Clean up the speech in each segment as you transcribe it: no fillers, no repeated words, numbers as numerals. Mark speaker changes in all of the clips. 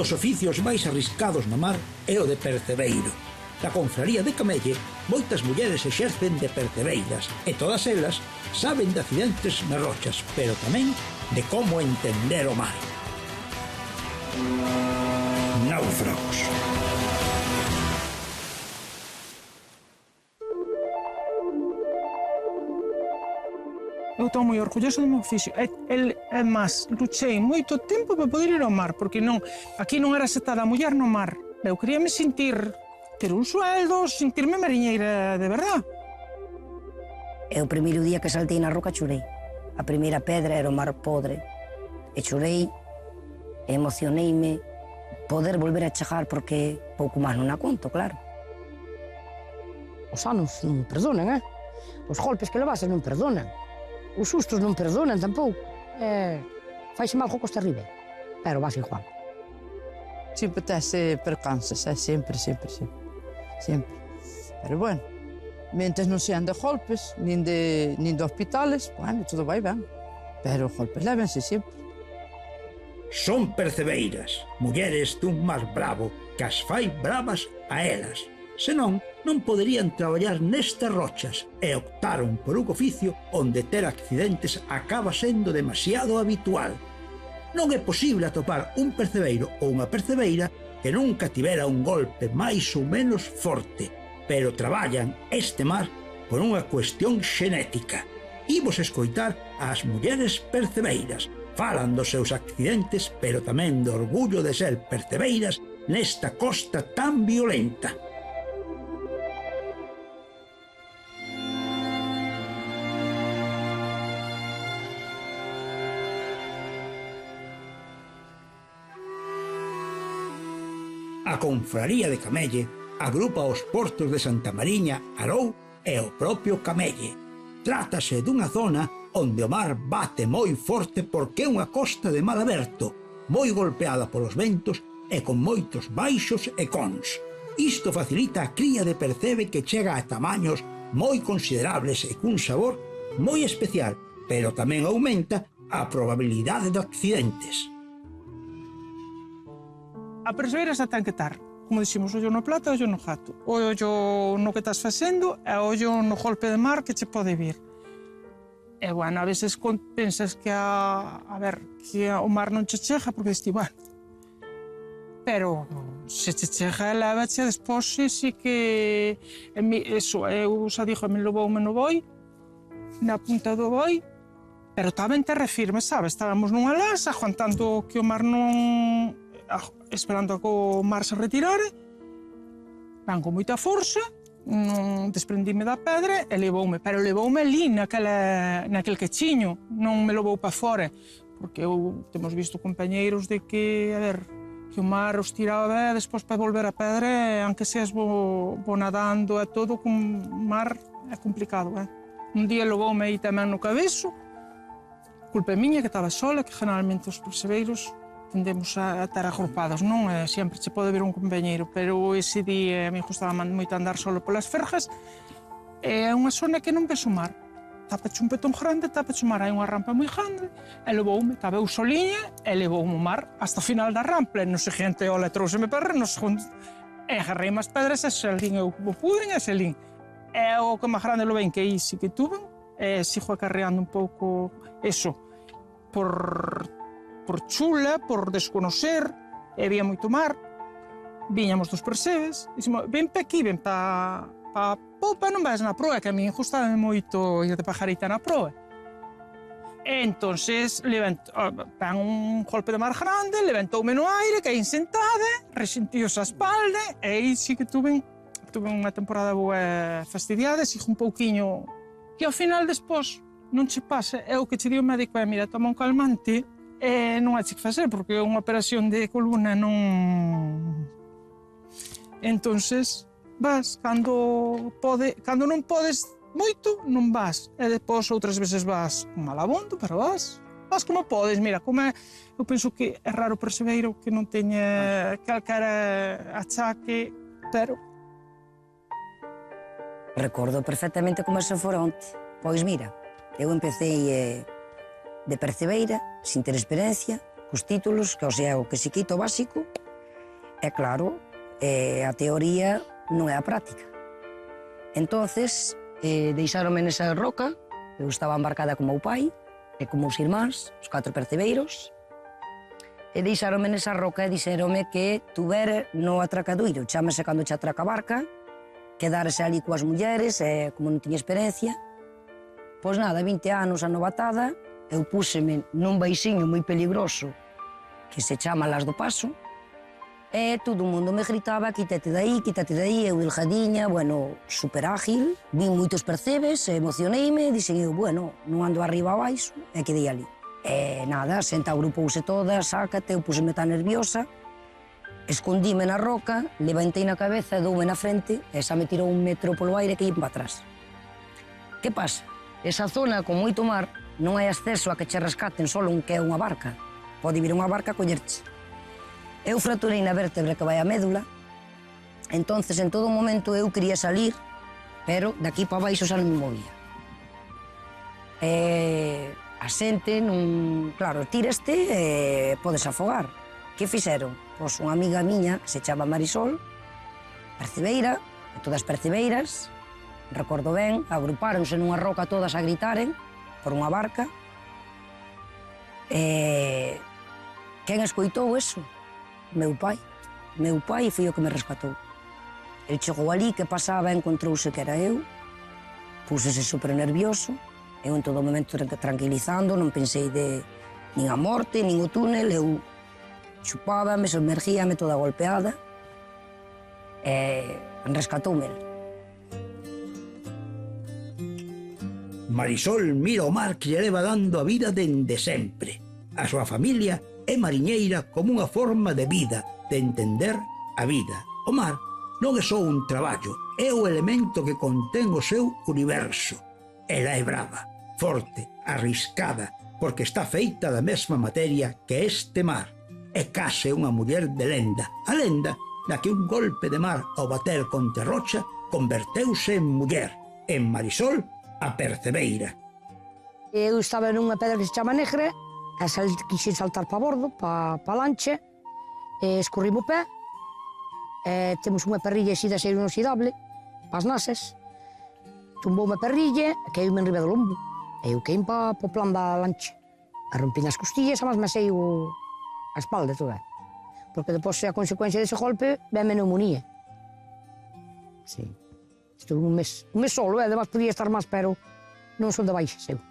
Speaker 1: dos oficios máis arriscados no mar é o de percebeiro. Na confraría de Camelle, moitas mulleres exercen de percebeiras e todas elas saben de accidentes nas rochas, pero tamén de como entender o mar. Náufragos.
Speaker 2: Eu estou moi orgulloso do meu oficio. É máis, luchei moito tempo para poder ir ao mar, porque non, aquí non era aceptada a muller no mar. Eu queríame ter un sueldo, sentirme mariñeira de verdad.
Speaker 3: O primeiro día que saltei na roca chorei. A primeira pedra era o mar podre. E chorei, e emocioneime poder volver a chegar porque pouco máis non a conto, claro.
Speaker 4: Os anos non perdonan, Os golpes que levases non perdonan. Os sustos non perdonan tampouco. Faise mal co costa arriba, pero vas igual.
Speaker 5: Sempre tes percances, sempre. Pero bueno, mentes non sean de golpes, nin de hospitales, bueno, todo vai ben. Pero os golpes lévense sempre.
Speaker 1: Son percebeiras, mulleres dun mar bravo, que as fai bravas a elas. Senón, non poderían traballar nestas rochas e optaron por un oficio onde ter accidentes acaba sendo demasiado habitual. Non é posible atopar un percebeiro ou unha percebeira que nunca tivera un golpe máis ou menos forte, pero traballan este mar por unha cuestión xenética. Imos escoitar ás mulleres percebeiras. Falan dos seus accidentes, pero tamén do orgullo de ser percebeiras nesta costa tan violenta. A confraría de Camelle agrupa os portos de Santa Mariña, Arou e o propio Camelle. Trátase dunha zona onde o mar bate moi forte porque é unha costa de mar aberto, moi golpeada polos ventos e con moitos baixos e cons. Isto facilita a cría de percebe que chega a tamaños moi considerables e cun sabor moi especial, pero tamén aumenta a probabilidade de accidentes.
Speaker 2: A percebeira xa ten que estar, como dixemos, ollo no plato e ollo no gato. Ollo no que estás facendo e ollo no golpe de mar que che pode vir. E, bueno, a veces pensas que que o mar non che chega, porque diste, bueno, pero se che chega, levache, despois sí que... Eso, eu xa dixo, me levoume no boi, na punta do boi, pero estaba en terra firme, sabes? Estábamos nunha lasa, aguantando que o mar non... esperando a que o mar se retirare, van con moita forza, desprendime da pedra e levoume, pero levoume ali naquel quechiño, non me levou para fora, porque temos visto compañeiros de que, que o mar os tiraba despois para volver a pedra, aunque seas bo nadando e todo, con o mar é complicado, Un día levoume aí tamén no cabezo, culpa miña que estaba sola, que generalmente os percebeiros tendemos a estar agrupados, non? Sempre se pode ver un compañeiro, pero ese día a mí gustaba moito andar solo polas ferjas. É unha zona que non ves o mar. Tápache un petón grande, tápache o mar, hai unha rampa moi grande, e levoume, estaba eu soliña, e levoume o mar hasta o final da rampa, e no seguinte, ola, trouxeme para no segundo, e agarrei as pedras, e salín eu o pudren, e salín. E o que máis grande lo ven que aí sí que tuven, e sigo acarreando un pouco eso, por chula, por desconocer, e había moito mar, viñamos dos percebes, dixemos, ven pa aquí, ven pa popa, non vais na proa, que a mí gustaba moito ir de pajarita na proa. E entonces, pan un golpe de mar grande, levantoume no aire, caí sentada, resentíos a espalda, e aí sí que tuve unha temporada boa fastidiada, sigo un pouquiño, que ao final despois non che pasa, é o que che di o médico, mira, toma un calmante, e non hai que facer, porque unha operación de columna non... Entonces, vas, cando non podes moito, non vas. E depois outras veces vas con malabondo, pero vas como podes. Mira, como eu penso que é raro o percebeiro que non teña calcara achaque, pero...
Speaker 3: Recordo perfectamente como se fora onte. Pois mira, eu empecé de percebeira, sin ter experiencia, cos títulos, que o sea, o que se quita o básico, E claro, a teoría non é a práctica. Entonces, deixáronme nesa roca, eu estaba embarcada con meu pai e con meus irmáns, os 4 percebeiros, e deixáronme nesa roca e dixéronme que tuvera no atracadoiro, chámase cando che atraca a barca, quedarse ali coas mulleres, e como non tiña experiencia, pois nada, 20 anos a novatada, eu púseme nun baixiño moi peligroso que se chama Las do Paso, e todo o mundo me gritaba quítate daí, eu delgadiña, bueno, super ágil, vin moitos percebes, emocioneime, dixen eu, bueno, non ando arriba abaixo, e quedei ali. E nada, senta agrupouse toda, sácate, eu puseme tan nerviosa, escondíme na roca, levantei na cabeza, doume na frente, e xa me tirou 1 metro polo aire que ia para atrás. Que pasa? Esa zona con moito mar non hai acceso a que che rescaten solo un que é unha barca. Pode vir unha barca a collerche. Eu fracturei na vértebra que vai a médula, entonces en todo momento eu quería salir, pero daqui para baixo xa non me movía. A xente non... Claro, tiraste e podes afogar. Que fixeron? Pois unha amiga miña que se chama Marisol, percebeira, e todas percebeiras, recordo ben, agrupáronse nunha roca todas a gritaren por unha barca. Quen escoitou eso? Meu pai. Meu pai foi o que me rescatou. El chegou ali, que pasaba, encontrouse que era eu, púsese super nervioso, eu en todo momento tranquilizando, non pensei nin a morte, nin o túnel, eu chupábame, submergíame toda golpeada, e rescatoume.
Speaker 1: Marisol mira o mar que lle leva dando a vida dende sempre. A súa familia é mariñeira como unha forma de vida, de entender a vida. O mar non é só un traballo, é o elemento que contén o seu universo. Ela é brava, forte, arriscada, porque está feita da mesma materia que este mar. É case unha muller de lenda, a lenda na que un golpe de mar ao bater contra rocha converteuse en muller, en Marisol, a percebeira.
Speaker 4: Eu estaba nunha pedra que se chama Negre, e quixen saltar para bordo, para a lancha, escorrimo o pé, temos unha perrilla así de acero inoxidable, para as nases, tumboume a perrilla e caíume en riba do lombo. E eu caín para o plan da lancha. A rompín as costillas, mas me sei a espalda toda. Porque depois, a consecuencia dese golpe, venme neumonía. Sí. Estuve un mes solo, además podía estar máis, pero non son de baixas, eu.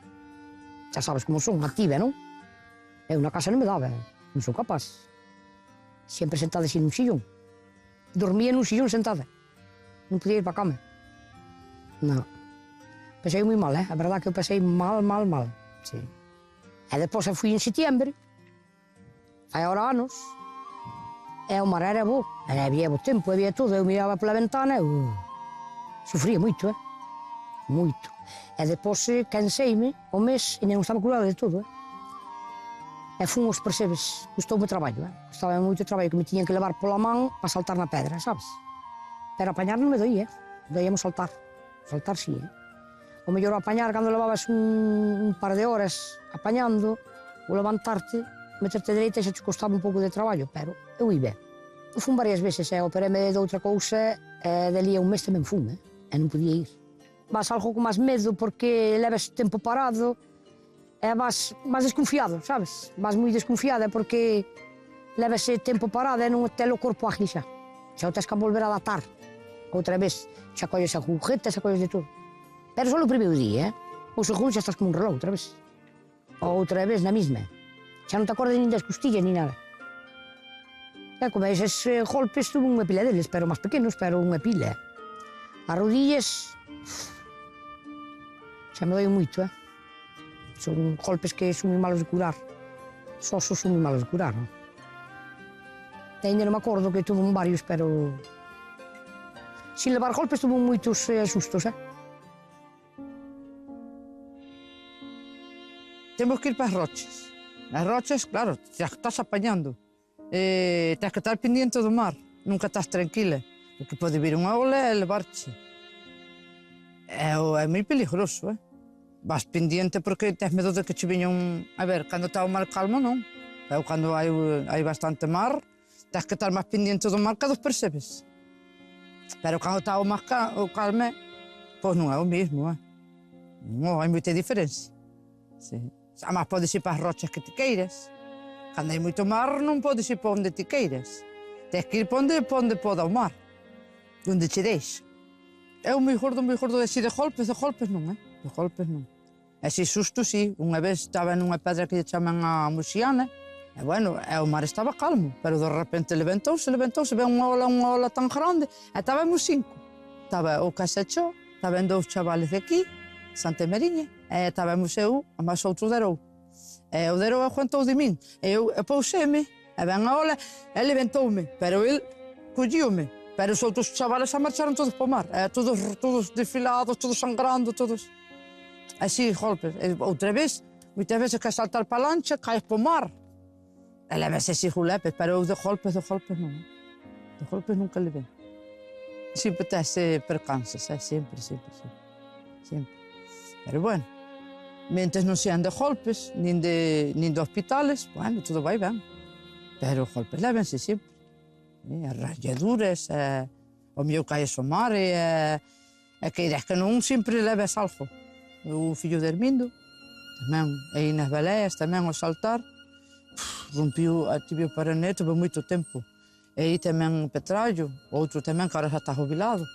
Speaker 4: Xa sabes como son, activa, non? Eu na casa non me daba, non son capaz. Sempre sentada así nun sillón. Dormía nun sillón sentada. Non podía ir para a cama. Non. Pasei moi mal, a verdade que eu pasei mal. Sí. E depois fui en setiembre, fai agora anos, e o mar era bo, había bo tempo, había todo, eu miraba pola ventana e sufría moito, moito. E depois canseime o mes e non estaba curada de todo, E fun os percebes, gustoume o traballo, gustaba moito o traballo que me tiñan que levar pola man para saltar na pedra, sabes? Pero apañar non me doía, doíamos saltar sí, O mellor apañar cando levabas un par de horas apañando, o levantarte, meterte dereita xa te costaba un pouco de traballo, pero eu ia ben. Eu fun varias veces, operéme de outra cousa, e dali a un mes tamén fun, e non podía ir. Vas algo con máis medo porque leves tempo parado, e vas desconfiado, sabes? Vas moi desconfiada porque leves tempo parado e non ten o corpo ágil xa. Xa o tens que volver a adaptar outra vez. Xa colles agujetas, xa colles de todo. Pero só o primeiro día, o segundo xa estás como un reloj outra vez. Outra vez na mesma. Xa non te acordas nin das costillas ni nada. E como eses golpes tuve unha pila deles, pero máis pequenos, pero unha pila. As rodillas xa me doi moito, Son golpes que son moi malos de curar. Só son moi malos de curar, non? E ainda non me acordo que tuve varios, pero... Sin levar golpes tuve moitos sustos,
Speaker 5: Temos que ir para as rochas. As rochas, claro, xa estás apañando. Tens que estar pendiente do mar. Nunca estás tranquila. Porque pode vir unha ola e levarche. É moi peligroso, Vas pendiente porque tens medo de que che viñan... A ver, cando está o mar calmo, non. Cando hai bastante mar, tens que estar máis pendiente do mar que dos percebes. Pero cando está o mar calme, pois non é o mesmo, Non, hai moita diferencia. Sí. Además, podes ir para as rochas que ti queiras. Cando hai moito mar, non podes ir para onde ti queiras. Tens que ir para onde poda o mar, onde che deixe. É o mellor de golpes non, De golpes non. E si susto, si. Unha vez estaba nunha pedra que lle chaman a Muxiana, e bueno, o mar estaba calmo, pero de repente levantouse, ve unha ola tan grande, e estábamos 5. Estaba o Casachó, estaban 2 chavales de aquí, Santa Mariña, e estábamos eu, a máis outro derou. E o derou aguantou de min, e eu pouseme, e ven a ola, e levantoume, pero el colliume. Pero os outros chavales xa marcharon todos para o mar, todos desfilados, todos sangrando, todos... Así, golpes. Outra vez, moitas veces que saltar para a lancha, caes para o mar. E levas así julepes, pero eu de golpes non. De golpes nunca levei. Sempre tes percances, sempre. Pero bueno, mentes non sean de golpes, nin de hospitales, bueno, todo vai ben. Pero golpes levense sempre. As ralladuras, o meu caes ao mar, e que irás que non sempre leves algo. O fillo de Hermindo, tamén, aí nas baleas, tamén ao saltar, rompiu a tibia parané, tuve moito tempo. E aí tamén Petrallo, outro tamén que ahora xa está jubilado,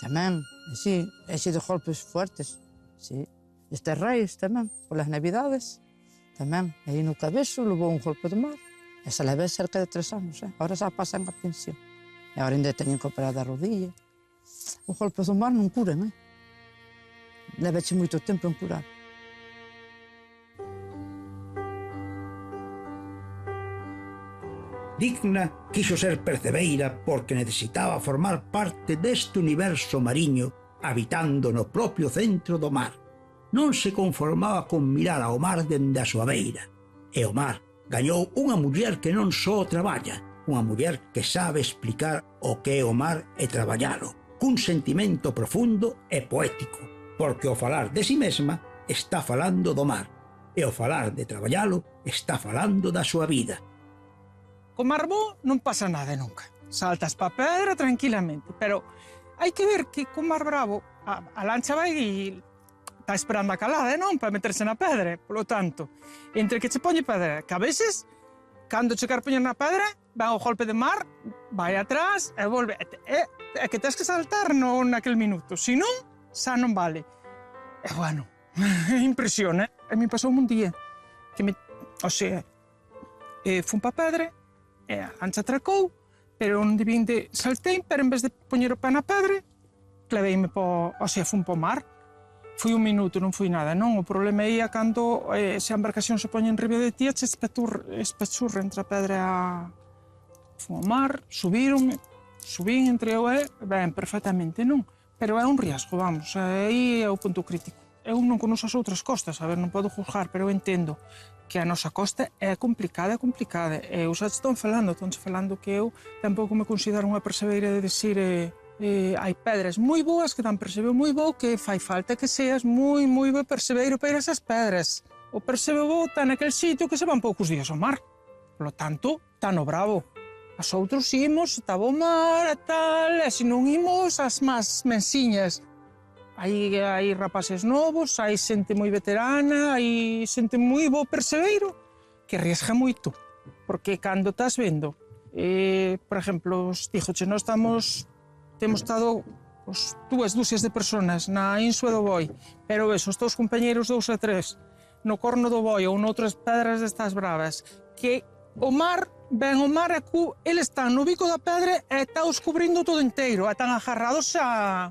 Speaker 5: tamén, así de golpes fuertes, sí. Estes reis tamén, polas navidades, tamén, aí no cabezo, levou un golpe de mar. Esa levei cerca de 3 anos, Ahora xa pasan a pensión. E agora ainda teñen que operar da rodilla. Os golpes do mar non curan, Leveche moito tempo en curar.
Speaker 1: Digna quiso ser percebeira porque necesitaba formar parte deste universo mariño habitando no propio centro do mar. Non se conformaba con mirar ao mar dende a súa beira. E o mar gañou unha muller que non só traballa, unha muller que sabe explicar o que é o mar e traballalo, cun sentimento profundo e poético, porque ao falar de si mesma está falando do mar, e ao falar de traballalo está falando da súa vida.
Speaker 2: Co mar bo non pasa nada nunca. Saltas pa pedra tranquilamente, pero hai que ver que co mar bravo a lancha vai e está esperando a calada, non? Para meterse na pedra. Polo tanto, entre que che poñe pedra, que a veces, cando che quer poñer na pedra, van o golpe de mar, vai atrás e volve. É que tens que saltar naquel minuto. Se non, xa non vale. E bueno, impresiona. A mí pasou un día que fun pa pedra, e a lancha atracou, pero non debín de saltei, pero en vez de poñer o pé na pedra, claveime fun pa o mar. Foi un minuto, non foi nada, non? O problema é cando se a embarcación se poñe en riba de ti, che espachurra entre a pedra e fun ao mar, subín entre eu ben, perfectamente, non? Pero é un riesgo, vamos, aí é o punto crítico. Eu non conozco as outras costas, a ver, non podo juzgar, pero eu entendo que a nosa costa é complicada. Eu xa estou falando que eu tampouco me considero unha percebeira de decir hai pedras moi boas que dan percebeu moi bo, que fai falta que seas moi bo percebeiro para ir a esas pedras. O percebeu bo está naquel sitio que se van poucos días ao mar. Por lo tanto, está no bravo. As outros imos, estaba o mar e tal, e se non imos, as más mensiñas. Hai rapaces novos, hai xente moi veterana, hai xente moi bo percebeiro que arriesga moito. Porque cando estás vendo, por exemplo, dígoche, nós temos estado 2 dúcias de personas na Insua do Boi, pero ves, os teus compañeros 2 ou 3 no Corno do Boi ou noutras pedras destas bravas, que o mar, ven o mar e eles están no bico da pedra e está os cubrindo todo inteiro, e están agarrados a...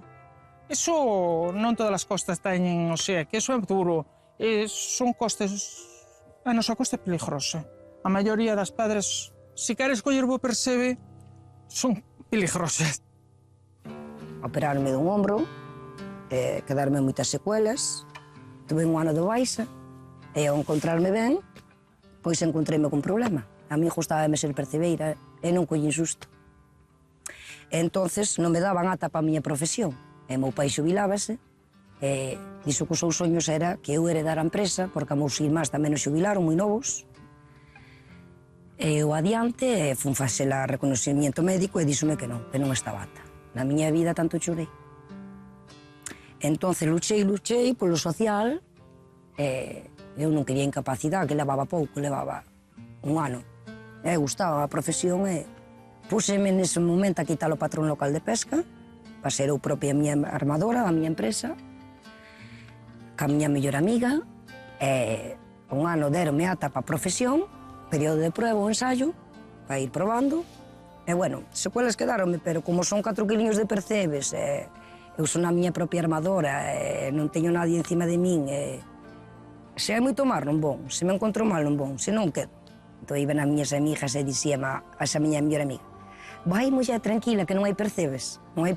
Speaker 2: Eso non todas as costas teñen, que eso é duro. Son costas... A nosa costa é peligrosa. A maioría das pedras, se queres coller bo percebe, son peligrosas.
Speaker 3: Operarme dun ombro, quedarme moitas secuelas, tuve un ano de baixa, e ao encontrarme ben, pois encontreime con problema. A mí gustábame ser percebeira e non collín susto. Entonces non me daban ata para a miña profesión. E meu pai xubilábase, e dixo que os seus soños era que eu heredara a empresa, porque a meus irmáns tamén nos xubilaron moi novos. E eu adiante fun facer o reconocimiento médico e díxome que non estaba apta. Na miña vida tanto chorei. Entonces luchei polo social, eu non quería incapacidade, que levaba pouco, levaba un ano. Gustaba a profesión e púseme nese momento a quitar o patrón local de pesca, para ser eu propia a miña armadora da miña empresa, ca miña mellor amiga, un ano derome ata para a profesión, período de prueba, o ensayo, para ir probando, e, bueno, secuelas quedaronme, pero como son 4 kiliños de percebes, eu son a miña propia armadora, non teño nadie encima de min, se hai moito mar, non bon, se me encontro mal, non bon, se non, quedo. Entón, iban as miñas amigas e dixíame a esa miña mellor amiga: vai, muller, tranquila, que non hai percebes, non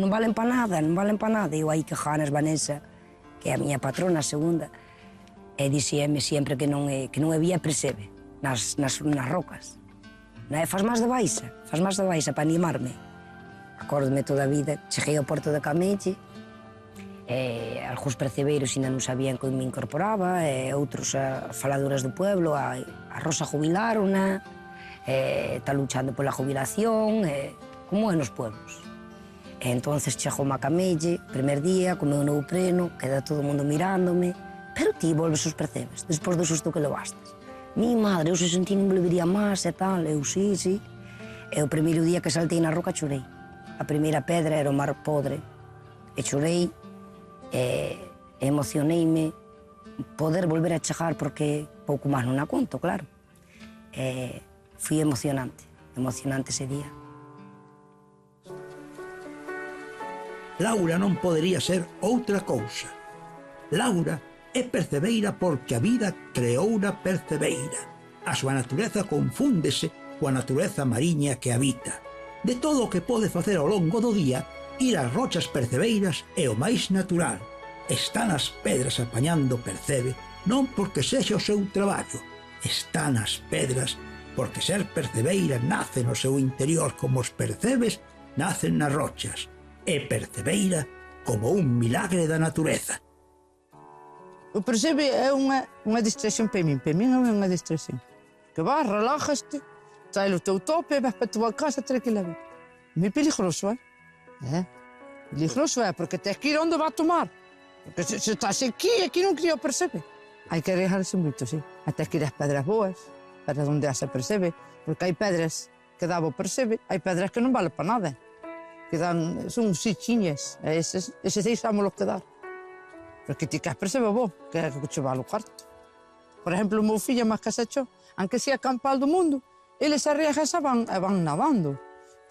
Speaker 3: valen pa nada, non valen pa nada. E eu aí que janas, Vanessa, que é a miña patrona, a segunda, e dixíame sempre que non había percebe nas rocas. Faz máis de baixa para animarme. Acórdome toda a vida, cheguei ao porto de Camelle, algúns percebeiros ainda non sabían que me incorporaba, outros faladoras do pueblo, a Rosa jubilárona, está luchando pola jubilación, como é nos pueblos. Entonces chegou a Camelle, primer día, comeu no preno, queda todo o mundo mirándome, pero ti volves os percebes, despois do susto que levastes. Mi madre, eu se sentí non volvería máis e tal, eu sí. E o primeiro día que saltei na roca chorei. A primeira pedra era o mar Podre, e chorei, emocioneime, poder volver a chegar, porque pouco máis non a conto, claro. Foi emocionante ese día.
Speaker 1: Laura non podería ser outra cousa. Laura é percebeira porque a vida creouna percebeira. A súa natureza confúndese coa natureza mariña que habita. De todo o que pode facer ao longo do día, ir ás rochas percebeiras é o máis natural. Está nas pedras apañando percebe, non porque sexa o seu traballo. Está nas pedras porque ser percebeira nace no seu interior como os percebes nacen nas rochas. É percebeira como un milagre da natureza.
Speaker 5: O percebe é unha distracción para min é unha distracción. Que vas, relájaste, traes o teu tope e vas para a tua casa tranquilamente. Moi peligroso, Peligroso é, porque tens que ir onde vai tomar. Porque se estás aquí non quería o percebe. Hai que arriesgarse moito, sí. Tens que ir ás pedras boas, para onde se percebe, porque hai pedras que dá o percebe, hai pedras que non vale para nada. Que son sichiñas, eses deixámoslos quedar. Porque ti que percebe vos, que é que che vale o cuarto. Por exemplo, o meu fillo máis que se echou, aunque sea campal do mundo, eles arriesgan e van nadando.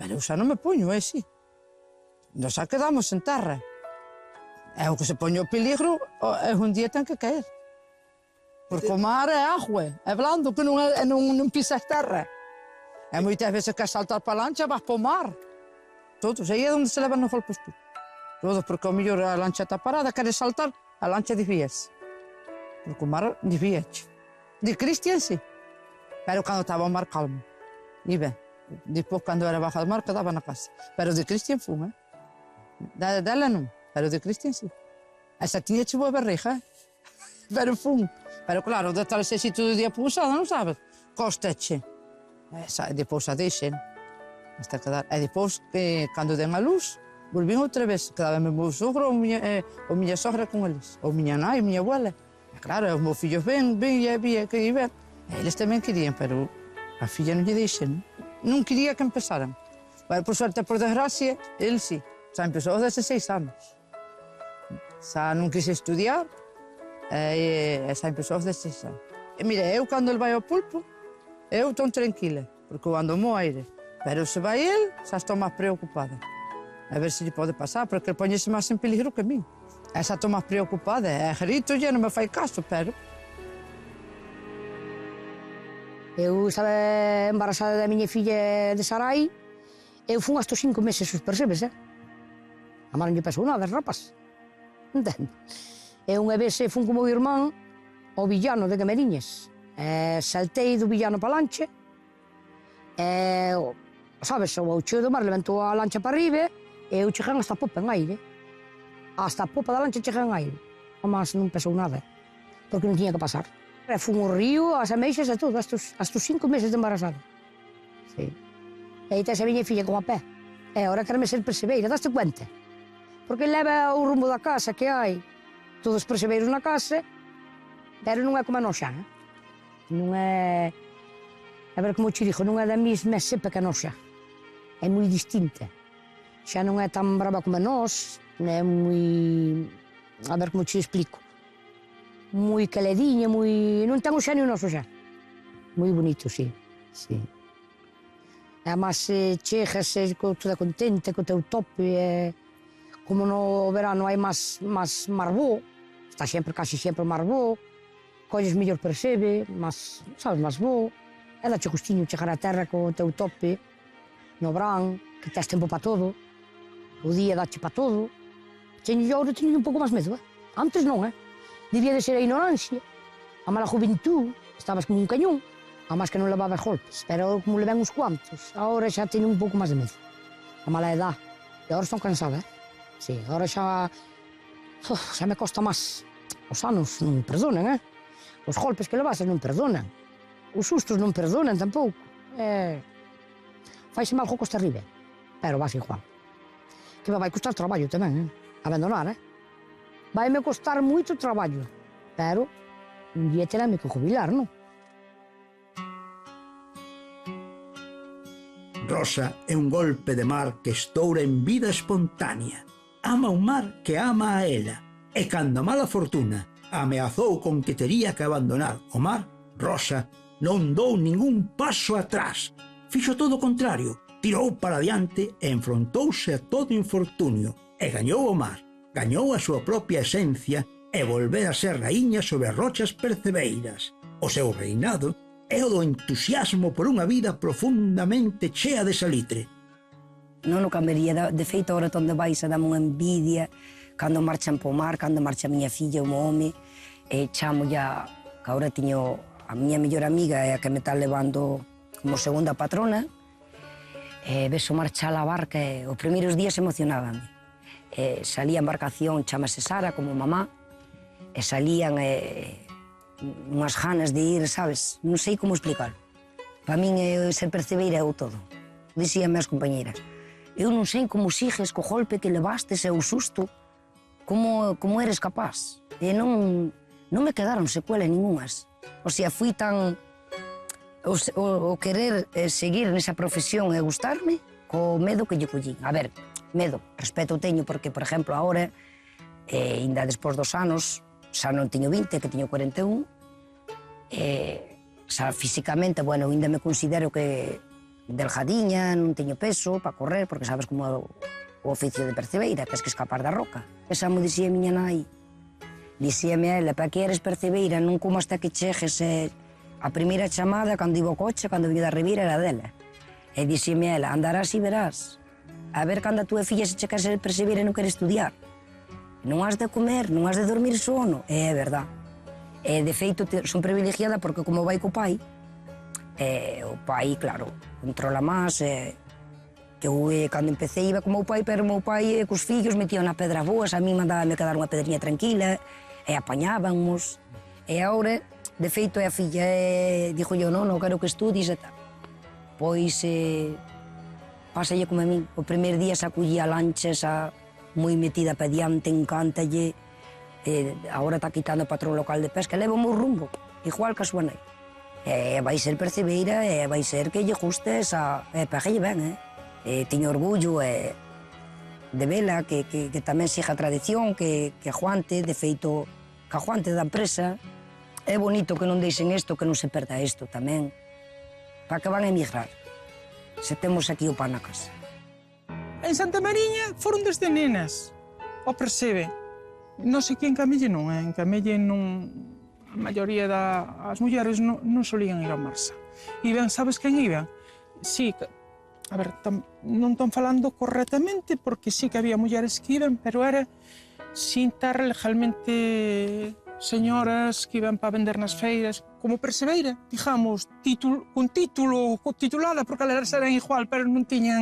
Speaker 5: Pero eu xa non me poño, sí. Nos xa quedamos en terra. E o que se poño o peligro, un día ten que caer. Porque o mar é agua, é blando, que non pisas terra. E moitas veces que saltar para a lancha, vas para o mar. Todos, aí é onde se levan os golpes tú. Todos, porque ao mellor a lancha está parada, queres saltar, a lancha desvíase. Porque o mar desvíache. De Cristian, sí. Pero cando estaba o mar calmo. E ben, depois cando era baja do mar, quedaba na casa. Pero de Cristian fun, Dela non, pero de Cristian, sí. Esa tiña che boa berreja, pero fun. Pero claro, de estar ese sitio do día pousada, non sabes? Costache. Depois a deixen. Hasta quedar. E depois, cando den a luz, volvín outra vez. Quedaba o meu sogro ou miña sogra con eles. Ou miña nai, miña abuela. E claro, os meus fillos ven e había que ir ver. Eles tamén querían, pero a filla non lle deixen. Non quería que empezaran. Por suerte, por desgracia, ele sí. Xa empezou aos 16 anos. Xa non quise estudiar, e xa empezou aos 16 anos. E mira, eu cando ele vai ao pulpo, eu estou tranquila, porque eu ando ao meu aire. Pero se vai ele, xa estou máis preocupada. A ver se lhe pode pasar, porque ele poñese máis en peligro que a mí. E xa estou máis preocupada. E grito e non me fai caso, pero...
Speaker 4: Eu estaba embarazada da miña filla de Sarai, eu fun hasta 5 meses os percebes, A má non lle pasou nada, rapaz. Entende? E unha vez fun con o meu irmán ao villano de Camariñas. Saltei do villano para a lancha, sabes, o cheo do mar levantou a lancha para arriba e eu cheguei hasta a popa en aire. Hasta a popa da lancha cheguei en aire. Mas non pasou nada, porque non tiña que pasar. Fun ao río, as ameixas e todo, hasta os 5 meses de embarazada. Sí. E aí tes a miña filla con a pé. E agora quereme ser percebeira, daste cuenta? Porque leva o rumbo da casa que hai todos os percebeiros na casa, pero non é como a noxa, non é... A ver como te digo, non é da mesma cepa que a noxa. É moi distinta. Xa non é tan brava como a nós, non é moi... A ver como te explico. Moi calediña, moi... Non ten o xenio noso xa. Moi bonito, sí. Sí. E además chegas toda contenta co teu tope, como no verano hai máis marbó, está casi sempre marbó, colles mellor percebe, sabes, máis bo, e dache gustiño chegar á terra co teu tope, no verán, que tes tempo para todo, o día dache para todo. Agora teño un pouco máis medo, Antes non, Debía de ser a ignorancia, a mala juventud, estabas como un cañón, a máis que non levabas golpes, pero como levan uns cuantos, agora xa teño un pouco máis de medo. A mala edad. E agora estou cansada, Sí, agora xa me costa máis. Os anos non perdonan, Os golpes que levases non perdonan. Os sustos non perdonan tampouco. Faise mal jo costa arriba, pero vas igual. Que me vai costar traballo tamén, Abandonar, Vai-me costar moito traballo, pero un día terame que jubilar, non?
Speaker 1: Rosa é un golpe de mar que estoura en vida espontánea. Ama un mar que ama a ela. E cando a mala fortuna ameazou con que tería que abandonar o mar, Rosa non dou ningún paso atrás. Fixo todo o contrario, tirou para diante e enfrontouse a todo infortunio. E gañou o mar, gañou a súa propia esencia e volver a ser raíña sobre as rochas percebeiras. O seu reinado é o do entusiasmo por unha vida profundamente chea de salitre.
Speaker 3: Non o cambiaría, de feito, agora onde vais a dame unha envidia, cando marchan po mar, cando marcha a miña filla, o meu home, chamo ya, que agora tiño a miña mellor amiga, é a que me está levando como segunda patrona, ves o marchar a barca, os primeiros días emocionábame. Salía a embarcación, chamase Sara, como mamá, e salían unhas ganas de ir, sabes? Non sei como explicar. Para min ser percebeira é o todo. Dixíame as compañeras. Eu non sei como sigues co golpe que levastes e o susto, como eres capaz. E non me quedaron secuelas ningunhas. O sea, fui tan... O querer seguir nesa profesión e gustarme, co medo que lle collín. A ver, medo, respeto teño, porque, por exemplo, agora, ainda despois dos anos, xa non teño 20, que teño 41, xa físicamente, bueno, ainda me considero que delgadiña, non teño peso para correr, porque sabes como é o oficio de percebeira, tens que escapar da roca. Esa mo dixía a miña nai, dixíame a ela, para que eres percebeira, non como hasta que cheges, a primeira chamada, cando iba ao coche, cando vinha da Ribeira, era dela. E dixíame a ela, andarás e verás, a ver cando a túa filla se che quer ser percebeira e non quer estudiar. Non has de comer, non has de dormir sono. É verdad. De feito, son privilegiada porque como vai co pai, o pai, claro, controla máis. Que eu, cando empecé, iba co meu pai, pero o meu pai, cos fillos, metían na pedra boas, a mí mandábame quedar unha pedrinha tranquila, e apañábamos. E agora, de feito, a filla, dixo yo, non quero que estudies e tal. Pois, pásalle como a min. O primeiro día sacullía a lancha, esa moi metida pa diante, encántalle. Agora está quitando o patrón local de pesca, leva o meu rumbo, igual que a súa nai. Vai ser percebeira e vai ser que lle guste esa... Pagalle ben, Teño orgullo de vela, que tamén siga a tradición, que aguante, de feito, que aguante da empresa. É bonito que non deixen isto, que non se perda isto tamén, para que van a emigrar. Se temos aquí o pan na casa.
Speaker 2: En Santa Mariña foron desde nenas, o percebe. Non sei que en Camelle non, en Camelle non... A maioría das mulleres non solían ir ao Marsa. Iban, sabes quen iba? Sí, a ver, non están falando correctamente, porque sí que había mulleres que iban, pero era sin estar legalmente señoras que iban para vender nas feiras, como percebeira, digamos, con título, titulada, porque elas eran igual, pero non tiñan...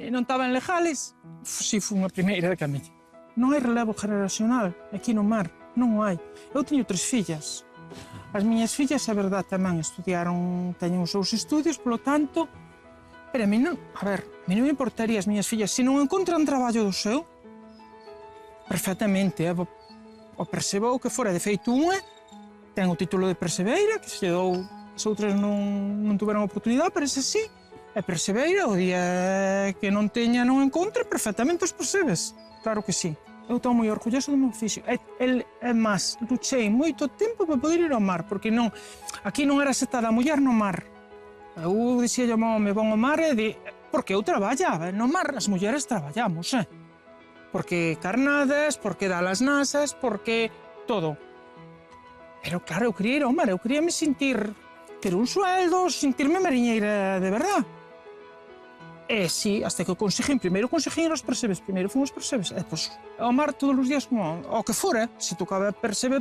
Speaker 2: non estaban legales. Si, fui unha primeira de Camelle. Non hai relevo generacional aquí no mar, non o hai. Eu teño 3 fillas, As miñas fillas, a verdad, tamén estudiaron, teñen os seus estudios, polo tanto, pero a mí non, a ver, a mí non me importaría as miñas fillas, se non encontran traballo do seu, perfectamente, o percebo o que fora. De feito, unha ten o título de percebeira, que se lle dou, as outras non tuveron oportunidade, pero ese sí, é percebeira, o día que non teña, non encontre, perfectamente os percebes, claro que sí. Eu estou moi orgulloso do meu oficio. É máis, luchei moito tempo para poder ir ao mar, porque non, aquí non era setada a muller no mar. Eu dixía ao meu home, bon ao mar, porque eu traballaba, no mar as mulleres traballamos, porque carnadas, porque dar as nasas, porque todo. Pero claro, eu quería ir ao mar, eu quería me sentir, ter un sueldo, sentirme mariñeira de verdad. Sí, hasta que conseguín, primeiro conseguín os percebes, primeiro fomos percebes, pois, ao mar todos os días como o que fora, se tocaba percebe,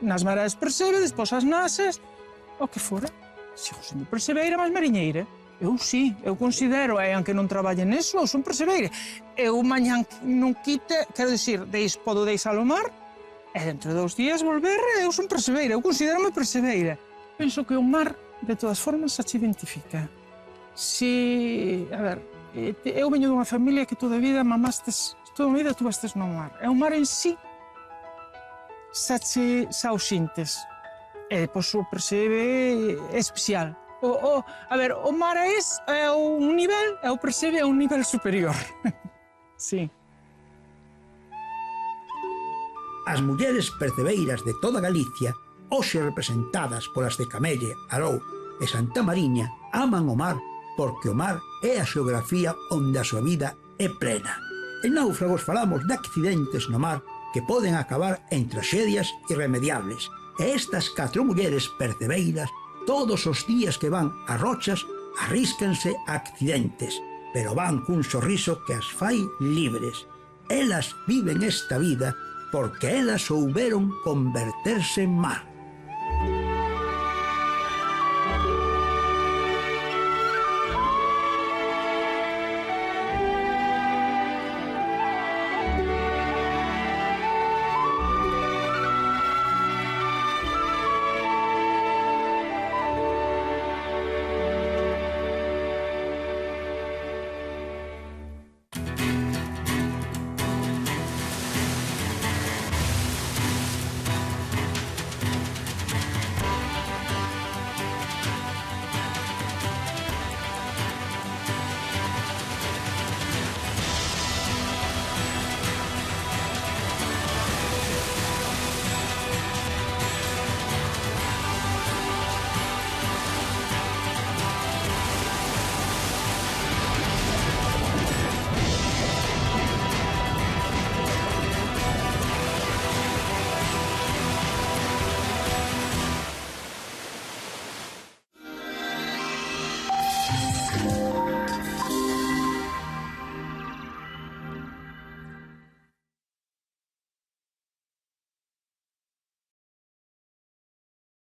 Speaker 2: nas mareas percebe, despois as nasas, o que fora. Sigo sendo percebeira máis mariñeira. Eu sí, eu considero, aunque non traballe neso, eu son percebeira. Eu mañan non quite, quero dicir, podo deixar o mar, e dentro de 2 días volver, eu son percebeira, eu considero-me percebeira. Penso que o mar, de todas formas, se te identifica. Si, a ver, eu veño dunha familia que toda a vida mamastes, toda a vida tuvestes no mar. E o mar en sí xa o xintes. E depois o percebe especial. A ver, o mar é un nivel, e o percebe é un nivel superior. Sí.
Speaker 1: As mulleres percebeiras de toda Galicia, hoxe representadas polas de Camelle, Arou e Santa Mariña, aman o mar porque o mar é a xeografía onde a súa vida é plena. En Náufragos falamos de accidentes no mar que poden acabar en traxedias irremediables. E estas 4 mulleres percebeiras, todos os días que van a rochas, arríscanse a accidentes, pero van cun sorriso que as fai libres. Elas viven esta vida porque elas souberon converterse en mar.